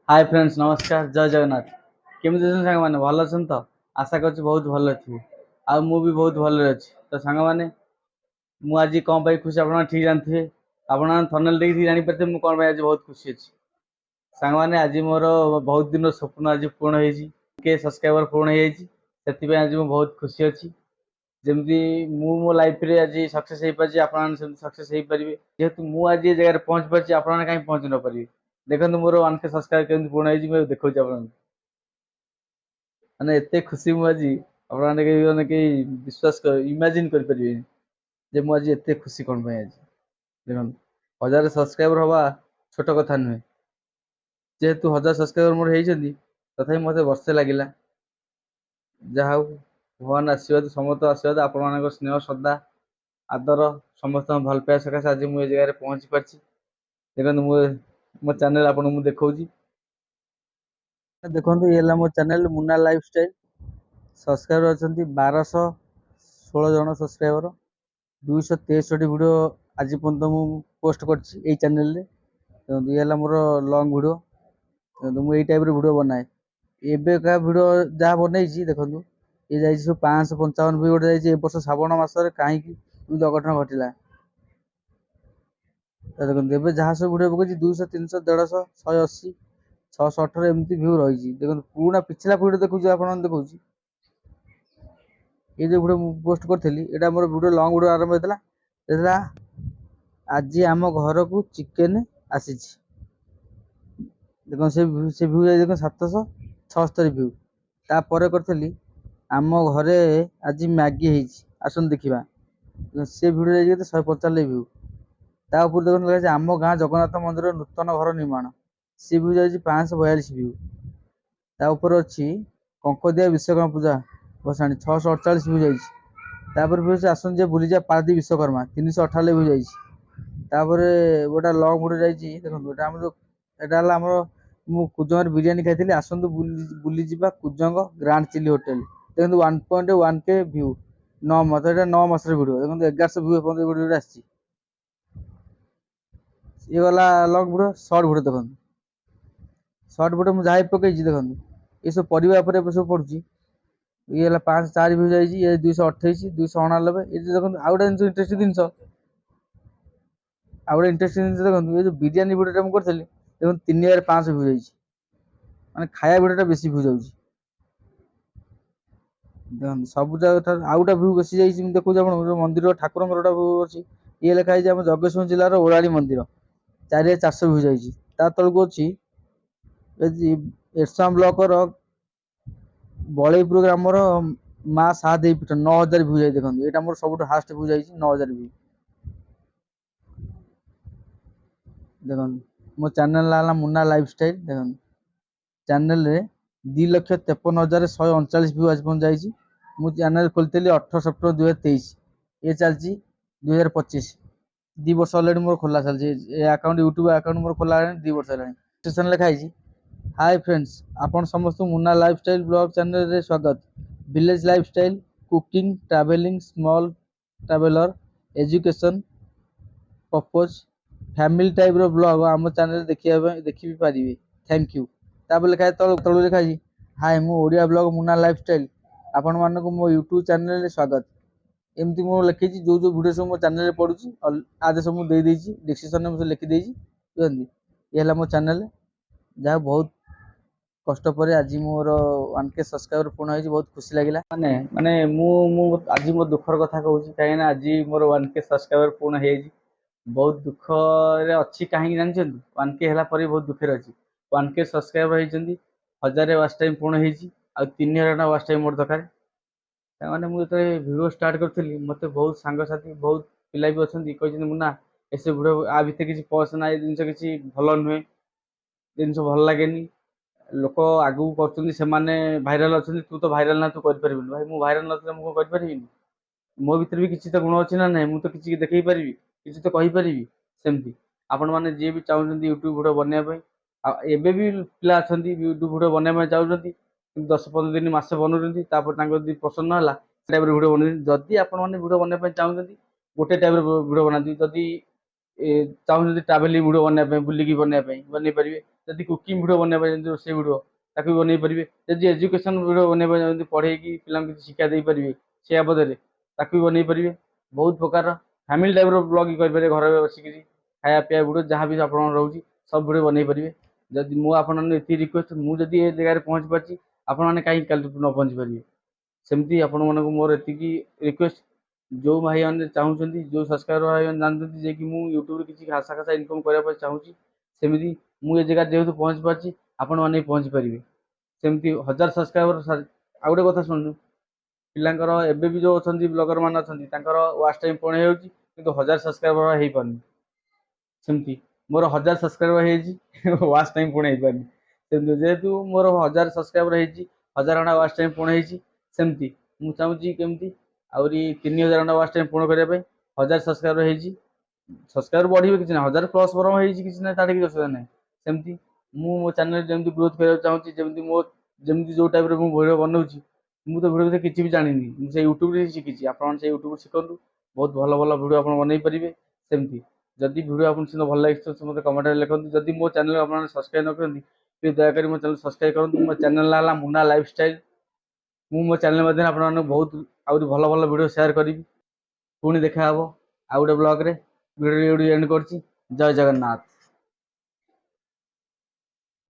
Hi friends, नमस्कार, जय जगन्नाथ। केମିତି ଅଛନ୍ତି ସାଙ୍ଗମାନେ? ଭଲ ଅଛନ୍ତି ତ? ଆଶା କରୁଛି ବହୁତ ଭଲ ଥିବେ। ଆଉ ମୁଁ ବି ବହୁତ ଭଲରେ ଅଛି। ତ ସାଙ୍ଗମାନେ, ମୁଁ ଆଜି କ'ଣ ପାଇଁ ଖୁସି ଆପଣ ଠିକ୍ ଜାଣିଥିବେ। ଆପଣ ଥମ୍ବନେଲ୍ ଦେଖିକି ଜାଣିପାରିଥିବେ ମୁଁ କ'ଣ ପାଇଁ ଆଜି ବହୁତ ଖୁସି ଅଛି। ସାଙ୍ଗମାନେ, ଆଜି ମୋର ବହୁତ ଦିନର ସ୍ୱପ୍ନ ଆଜି ପୂରଣ ହେଇଛି। କେ ସବସ୍କ୍ରାଇବର ପୂରଣ ହେଇଯାଇଛି। ସେଥିପାଇଁ ଆଜି ମୁଁ ବହୁତ ଖୁସି ଅଛି। ଯେମିତି ମୁଁ ମୋ ଲାଇଫରେ ଆଜି ସକ୍ସେସ୍ ହେଇପାରିଛି, ଆପଣମାନେ ସେମିତି ସକ୍ସେସ୍ ହେଇପାରିବେ। ଯେହେତୁ ମୁଁ ଆଜି ଏ ଜାଗାରେ ପହଞ୍ଚି ପାରିଛି, ଆପଣମାନେ କାହିଁ ପହଞ୍ଚି ନ ପାରିବେ? ଦେଖନ୍ତୁ ମୋର 1K ସବସ୍କ୍ରାଇବର କେମିତି ପୂରଣ ହେଇଛି, ମୁଁ ଦେଖଉଛି ଆପଣଙ୍କୁ। ମାନେ ଏତେ ଖୁସି ମୁଁ ଆଜି, ଆପଣମାନେ କେହି ବିଶ୍ୱାସ ଇମାଜିନ୍ କରିପାରିବେନି ଯେ ମୁଁ ଆଜି ଏତେ ଖୁସି କ'ଣ ପାଇଁ ଆଜି। ଦେଖନ୍ତୁ, 1000 ସବସ୍କ୍ରାଇବର ହବା ଛୋଟ କଥା ନୁହେଁ। ଯେହେତୁ 1000 ସବସ୍କ୍ରାଇବର ମୋର ହେଇଛନ୍ତି, ତଥାପି ମୋତେ ବର୍ଷେ ଲାଗିଲା। ଯାହା ହଉ, ଭଗବାନ ଆଶୀର୍ବାଦ, ସମସ୍ତଙ୍କ ଆଶୀର୍ବାଦ, ଆପଣମାନଙ୍କ ସ୍ନେହ, ଶ୍ରଦ୍ଧା, ଆଦର, ସମସ୍ତଙ୍କ ଭଲ ପାଇବା ସକାଶେ ଆଜି ମୁଁ ଏ ଜାଗାରେ ପହଞ୍ଚି ପାରିଛି। ଦେଖନ୍ତୁ, ମୋ ଚ୍ୟାନେଲ ଆପଣଙ୍କୁ ମୁଁ ଦେଖଉଛି। ଦେଖନ୍ତୁ, ଇଏ ହେଲା ମୋ channel Muna life style. Subscriber ଅଛନ୍ତି 1216 ଜଣ ସବସ୍କ୍ରାଇବର। 263 ଭିଡ଼ିଓ ଆଜି ପର୍ଯ୍ୟନ୍ତ ମୁଁ ପୋଷ୍ଟ କରିଛି ଏଇ ଚ୍ୟାନେଲରେ। ଦେଖନ୍ତୁ, ଇଏ ହେଲା ମୋର ଲଙ୍ଗ ଭିଡ଼ିଓ। ଦେଖନ୍ତୁ, ମୁଁ ଏଇ ଟାଇପ୍ର ଭିଡ଼ିଓ ବନାଏ। ଏବେକା ଭିଡ଼ିଓ ଯାହା ବନେଇଛି, ଦେଖନ୍ତୁ, ଇଏ ଯାଇଛି ସବୁ 555 ବି ଗୋଟେ ଯାଇଛି ଏ ବର୍ଷ ଶ୍ରାବଣ ମାସରେ। କାହିଁକି ଏମିତି ଅଘଟଣ ଘଟିଲା? ଦେଖନ୍ତୁ, ଏବେ ଯାହା ସବୁ ଭିଡ଼ିଓ ପକେଇଛି 200, 300, 150, 180, 618 ଏମିତି ଭିଉ ରହିଛି। ଦେଖନ୍ତୁ, ପୁରୁଣା ପିଛଲା ଭିଡ଼ିଓ ଦେଖୁଛି, ଆପଣମାନେ ଦେଖଉଛି। ଏ ଯେଉଁ ଭିଡ଼ିଓ ମୁଁ ପୋଷ୍ଟ କରିଥିଲି, ଏଇଟା ମୋର ଭିଡ଼ିଓ ଲଙ୍ଗ ଭିଡ଼ିଓ ଆରମ୍ଭ ହେଇଥିଲା ଆଜି ଆମ ଘରକୁ ଚିକେନ ଆସିଛି। ଦେଖନ୍ତୁ, ସେ ଭିଉ ଯାଇଛି, ଦେଖନ୍ତୁ 776 ଭିଉ। ତାପରେ କରିଥିଲି ଆମ ଘରେ ଆଜି ମ୍ୟାଗି ହେଇଛି, ଆସନ୍ତୁ ଦେଖିବା। ସେ ଭିଡ଼ିଓ ଯାଇଛି କେତେ? 145 ଭିଉ। ତା ଉପରେ ଦେଖନ୍ତୁ ଲେଖା ଅଛି ଆମ ଗାଁ ଜଗନ୍ନାଥ ମନ୍ଦିର ନୂତନ ଘର ନିର୍ମାଣ। ସେ ଭିଉ ଯାଇଛି 542 ଭିଉ। ତା ଉପରେ ଅଛି କଙ୍କଦିଆ ବିଶ୍ୱକର୍ମା ପୂଜା ଭସାଣି, 648 ଭିଉ ଯାଇଛି। ତାପରେ ଭିଉ ଅଛି ଆସନ୍ତୁ ଯେ ବୁଲିଯିବା ପାରାଦ୍ୱୀପ ବିଶ୍ୱକର୍ମା, 398 ଭିଉ ଯାଇଛି। ତାପରେ ଗୋଟେ ଲଙ୍ଗ ଭିଡ଼ିଓ ଯାଇଛି। ଦେଖନ୍ତୁ, ଏଟା ହେଲା ଆମର ମୁଁ କୁଜଙ୍ଗରେ ବିରିୟାନୀ ଖାଇଥିଲି, ଆସନ୍ତୁ ବୁଲିଯିବା କୁଜଙ୍ଗ ଗ୍ରାଣ୍ଡ ଚିଲି ହୋଟେଲ। ଦେଖନ୍ତୁ, 1.1K ଭିଉ। 9 ମାସ, ଏଇଟା 9 ମାସର ଭିଡ଼ିଓ। ଦେଖନ୍ତୁ, 1100 ଭିଉ ଏପର୍ଯ୍ୟନ୍ତ ଭିଡ଼ିଓରେ ଆସିଛି। ଇଏ ଗଲା ଲଙ୍ଗ ଭିଡ଼ିଓ। ସର୍ଟ ଭିଡ଼ିଓ ଦେଖନ୍ତୁ, ସର୍ଟ ଭିଡ଼ିଓ ମୁଁ ଯାହା ପକେଇଛି, ଦେଖନ୍ତୁ, ଏସବୁ ପରିବା ଉପରେ ଏବେ ସବୁ ପଡ଼ୁଛି। ଇଏ ହେଲା 504 ଭିଉ ଯାଇଛି। ଇଏ 228, 299। ଏ ଦେଖନ୍ତୁ, ଆଉ ଗୋଟେ ଇଣ୍ଟରେଷ୍ଟିଂ ଜିନିଷ, ଦେଖନ୍ତୁ, ଏ ଯେଉଁ ବିରିୟାନୀ ଭିଡ଼ିଓଟା ମୁଁ କରିଥିଲି, ଦେଖନ୍ତୁ 3500 ଭିଉ ଯାଇଛି। ମାନେ ଖାଇବା ଭିଡ଼ିଓଟା ବେଶୀ ଭିଉ ଯାଉଛି। ଦେଖନ୍ତୁ, ସବୁ ଜାଗା ଆଉ ଗୋଟେ ଭିଉ ବେଶୀ ଯାଇଛି। ମୁଁ ଦେଖୁଛି ଆପଣଙ୍କୁ, ମନ୍ଦିର ଠାକୁରଙ୍କର ଗୋଟେ ଭିଉ ଅଛି। ଇଏ ଲେଖା ହେଇଛି ଆମ ଜଗତସିଂହପୁର ଜିଲ୍ଲାର ଓଳାଳି ମନ୍ଦିର, 4400 ଭିଉ ଯାଇଛି। ତା ତଳକୁ ଅଛି ଏରସମା ବ୍ଲକର ବଳେଇପୁର ଗ୍ରାମର ମା ସାଦେଇ ପୀଠ, 9000 ଭିଉ ଯାଇଛି। ଦେଖନ୍ତୁ, ଏଇଟା ମୋର ସବୁଠୁ ହାଷ୍ଟ ଭିଉ ଯାଇଛି, 9000 ଭିଉ। ଦେଖନ୍ତୁ, ମୋ ଚ୍ୟାନେଲ ନାଁ ହେଲା ମୁନା ଲାଇଫ ଷ୍ଟାଇଲ। ଦେଖନ୍ତୁ, ଚ୍ୟାନେଲରେ 2,53,139 ଭିଉ ଆଜି ପର୍ଯ୍ୟନ୍ତ ଯାଇଛି। ମୁଁ ଚ୍ୟାନେଲ ଖୋଲିଥିଲି 18 ସେପ୍ଟେମ୍ବର 2023। ଏ ଚାଲିଛି 2025। 2 ବର୍ଷ ଅଲରେଡ଼ି ମୋର ଖୋଲା ଚାଲିଛି। ଏ ଆକାଉଣ୍ଟ, ୟୁଟ୍ୟୁବ ଆକାଉଣ୍ଟ ମୋର ଖୋଲା ହେଲାଣି 2 ବର୍ଷ ହେଲାଣି। ସେକ୍ସନ୍ ଲେଖା ହେଇଛି, ହାଇ ଫ୍ରେଣ୍ଡସ୍, ଆପଣ ସମସ୍ତଙ୍କୁ ମୁନା ଲାଇଫ ଷ୍ଟାଇଲ ବ୍ଲଗ ଚ୍ୟାନେଲରେ ସ୍ୱାଗତ। Village lifestyle, cooking, travelling, small traveller, education purpose, family ଟାଇପ୍ର ବ୍ଲଗ ଆମ ଚ୍ୟାନେଲରେ ଦେଖି ବି ପାରିବେ। Thank you. ତାପରେ ଲେଖା ତଳୁ ଲେଖା ହେଇଛି, ହାଏ, ମୁଁ Odia blog Muna lifestyle, ଆପଣମାନଙ୍କୁ ମୋ ୟୁଟ୍ୟୁବ ଚ୍ୟାନେଲରେ ସ୍ୱାଗତ। ଏମିତି ମୁଁ ଲେଖିଛି। ଯେଉଁ ଭିଡ଼ିଓ ସବୁ ମୋ ଚ୍ୟାନେଲରେ ପଡ଼ୁଛି, ଆଦ ସବୁ ମୁଁ ଦେଇଦେଇଛି, ଡିସ୍କ୍ରିପସନରେ ମୁଁ ଲେଖିଦେଇଛି। ବୁଝନ୍ତି, ଇଏ ହେଲା ମୋ ଚ୍ୟାନେଲ। ଯାହା ବହୁତ କଷ୍ଟ ପରେ ଆଜି ମୋର 1K ସବସ୍କ୍ରାଇବର ପୂର୍ଣ୍ଣ ହେଇଛି, ବହୁତ ଖୁସି ଲାଗିଲା। ମାନେ ମୁଁ ଆଜି ମୋ ଦୁଃଖର କଥା କହୁଛି, କାହିଁକିନା ଆଜି ମୋର 1K ସବସ୍କ୍ରାଇବର ପୂର୍ଣ୍ଣ ହେଇଯାଇଛି। ବହୁତ ଦୁଃଖରେ ଅଛି। କାହିଁକି ଜାଣିଛନ୍ତି? 1K ହେଲା ପରେ ବହୁତ ଦୁଃଖରେ ଅଛି। 1K ସବସ୍କ୍ରାଇବର ହେଇଛନ୍ତି, 1000 ୱାଚ୍ ଟାଇମ୍ ପୂର୍ଣ୍ଣ ହେଇଛି, ଆଉ 3000 ୱାଚ୍ ଟାଇମ୍ ମୋର ଦରକାର। ତାମାନେ ମୁଁ ଯେତେବେଳେ ଭିଡ଼ିଓ ଷ୍ଟାର୍ଟ କରିଥିଲି, ମୋତେ ବହୁତ ସାଙ୍ଗସାଥି, ବହୁତ ପିଲା ବି ଅଛନ୍ତି, କହିଛନ୍ତି ମୁନା ଏସବୁ ଭିଡ଼ିଓ, ଆ ଭିତରେ କିଛି ପଶ ନା, ଏ ଜିନିଷ କିଛି ଭଲ ନୁହେଁ, ଜିନିଷ ଭଲ ଲାଗେନି। ଲୋକ ଆଗକୁ କରୁଛନ୍ତି, ସେମାନେ ଭାଇରାଲ ଅଛନ୍ତି, ତୁ ତ ଭାଇରାଲ ନା, ତୁ କରିପାରିବୁନି। ଭାଇ, ମୁଁ ଭାଇରାଲ ନଥିଲେ ମୁଁ କ'ଣ କରିପାରିବିନି? ମୋ ଭିତରେ ବି କିଛି ତ ଗୁଣ ଅଛି ନା ନାହିଁ? ମୁଁ ତ କିଛି ଦେଖେଇ ପାରିବି, କିଛି ତ କହିପାରିବି। ସେମିତି ଆପଣମାନେ ଯିଏ ବି ଚାହୁଁଛନ୍ତି ୟୁଟ୍ୟୁବ ଭିଡ଼ିଓ ବନେଇବା ପାଇଁ, ଆଉ ଏବେ ବି ପିଲା ଅଛନ୍ତି ୟୁଟ୍ୟୁବ ଭିଡ଼ିଓ ବନେଇବା ପାଇଁ ଚାହୁଁଛନ୍ତି, କିନ୍ତୁ 10-15 ଦିନ, ମାସେ ବନଉଛନ୍ତି, ତାପରେ ତାଙ୍କର ଯଦି ପସନ୍ଦ ନ ହେଲା, ସେ ଟାଇପ୍ର ଭିଡ଼ିଓ ବନଉଛନ୍ତି। ଯଦି ଆପଣମାନେ ଭିଡ଼ିଓ ବନେଇବା ପାଇଁ ଚାହୁଁଛନ୍ତି, ଗୋଟେ ଟାଇପ୍ର ଭିଡ଼ିଓ ବନାନ୍ତି। ଯଦି ଚାହୁଁଛନ୍ତି ଟ୍ରାଭେଲିଂ ଭିଡ଼ିଓ ବନେଇବା ପାଇଁ, ବୁଲିକି ବନେଇବା ପାଇଁ ବନେଇ ପାରିବେ। ଯଦି କୁକିଂ ଭିଡ଼ିଓ ବନେଇବା ପାଇଁ, ଯେମିତି ରୋଷେଇ ଭିଡ଼ିଓ ତାକୁ ବି ବନେଇ ପାରିବେ। ଯଦି ଏଜୁକେସନ୍ ଭିଡ଼ିଓ ବନେଇବା ପାଇଁ, ଯେମିତି ପଢ଼େଇକି ପିଲାଙ୍କୁ କିଛି ଶିକ୍ଷା ଦେଇପାରିବେ ସେ ବାବଦରେ ତାକୁ ବି ବନେଇ ପାରିବେ। ବହୁତ ପ୍ରକାର ଫ୍ୟାମିଲି ଟାଇପ୍ର ବ୍ଲଗିଂ କରିପାରିବେ, ଘରେ ବସିକିରି ଖାଇବା ପିଇବା ଭିଡ଼ିଓ ଯାହା ବି ଆପଣଙ୍କର ରହୁଛି ସବୁ ଭିଡ଼ିଓ ବନେଇ ପାରିବେ। ଯଦି ମୁଁ ଆପଣମାନଙ୍କୁ ଏତିକି ରିକ୍ୱେଷ୍ଟ, ମୁଁ ଯଦି ଏ ଜାଗାରେ ପହଞ୍ଚି ପାରିଛି ଆପଣମାନେ କାହିଁକି କାଲି ନ ପହଞ୍ଚି ପାରିବେ? ସେମିତି ଆପଣମାନଙ୍କୁ ମୋର ଏତିକି ରିକ୍ୱେଷ୍ଟ, ଯେଉଁ ଭାଇମାନେ ଚାହୁଁଛନ୍ତି, ଯେଉଁ ସବସ୍କ୍ରାଇବର ଭାଇମାନେ ଜାଣୁଛନ୍ତି ଯେ କି ମୁଁ ୟୁଟ୍ୟୁବରେ କିଛି ଖାସା ଖାସା ଇନକମ୍ କରିବା ପାଇଁ ଚାହୁଁଛି, ସେମିତି ମୁଁ ଏ ଜାଗାରେ ଯେହେତୁ ପହଞ୍ଚି ପାରିଛି ଆପଣମାନେ ବି ପହଞ୍ଚି ପାରିବେ। ସେମିତି 1000 ସବସ୍କ୍ରାଇବର। ଆଉ ଗୋଟେ କଥା ଶୁଣନ୍ତୁ, ପିଲାଙ୍କର ଏବେ ବି ଯେଉଁ ଅଛନ୍ତି ବ୍ଲଗର ମାନେ ଅଛନ୍ତି ତାଙ୍କର ୱାଚ୍ ଟାଇମ୍ ପୂରଣ ହେଇଯାଉଛି କିନ୍ତୁ 1000 ସବସ୍କ୍ରାଇବର ହେଇପାରୁନି। ସେମିତି ମୋର 1000 ସବସ୍କ୍ରାଇବର ହେଇଛି ୱାଚ୍ ଟାଇମ୍ ପୂରଣ ହେଇପାରୁନି। ସେମିତି ଯେହେତୁ ମୋର 1000 ସବସ୍କ୍ରାଇବର ହେଇଛି, 1000 ଘଣ୍ଟା ୱାଚ୍ ଟାଇମ୍ ପୂରଣ ହେଇଛି, ସେମିତି ମୁଁ ଚାହୁଁଛି କେମିତି ଆହୁରି 3000 ଘଣ୍ଟା ୱାଚ୍ ଟାଇମ୍ ପୂରଣ କରିବା ପାଇଁ। 1000 ସବସ୍କ୍ରାଇବର ହେଇଛି, ସବସ୍କ୍ରାଇବର ବଢ଼ିବ କିଛି ନାହିଁ, 1000 ପ୍ଲସ୍ ବରଂ ହେଇଛି କିଛି ନାହିଁ, ତାଠି କିଛି ଅସୁବିଧା ନାହିଁ। ସେମିତି ମୁଁ ମୋ ଚ୍ୟାନେଲ୍ ଯେମିତି ଗ୍ରୋଥ୍ କରିବାକୁ ଚାହୁଁଛି, ଯେମିତି ଯେଉଁ ଟାଇପ୍ର ମୁଁ ଭିଡ଼ିଓ ବନାଉଛି, ମୁଁ ତ ଭିଡ଼ିଓ ଭିତରେ କିଛି ବି ଜାଣିନି, ମୁଁ ସେଇ ୟୁଟ୍ୟୁବରେ ହିଁ ଶିଖିଛି। ଆପଣମାନେ ସେଇ ୟୁଟ୍ୟୁବରୁ ଶିଖନ୍ତୁ, ବହୁତ ଭଲ ଭଲ ଭିଡ଼ିଓ ଆପଣ ବନେଇ ପାରିବେ। ସେମିତି ଯଦି ଭିଡ଼ିଓ ଆପଣଙ୍କୁ ସେଦିନ ଭଲ ଲାଗିଛି ତ ମୋତେ କମେଣ୍ଟରେ ଲେଖନ୍ତୁ। ଯଦି ମୋ ଚ୍ୟାନେଲ୍ ଆପଣମାନେ ସବସ୍କ୍ରାଇବ୍ ନ କରନ୍ତି ପ୍ଲିଜ୍ ଦୟାକରି ମୋ ଚ୍ୟାନେଲ୍ ସବସ୍କ୍ରାଇବ୍ କରନ୍ତୁ। ମୋ ଚ୍ୟାନେଲ୍ ନାଁ ହେଲା ମୁନା ଲାଇଫଷ୍ଟାଇଲ୍। ମୁଁ ମୋ ଚ୍ୟାନେଲ୍ ମାଧ୍ୟମରେ ଆପଣମାନଙ୍କୁ ବହୁତ ଆହୁରି ଭଲ ଭଲ ଭିଡ଼ିଓ ସେୟାର କରିବି। ପୁଣି ଦେଖା ହେବ ଆଉ ଗୋଟେ ବ୍ଲଗ୍ରେ। ଭିଡ଼ିଓ ଏଇଠି ଏଣ୍ଡ କରୁଛି। ଜୟ ଜଗନ୍ନାଥ।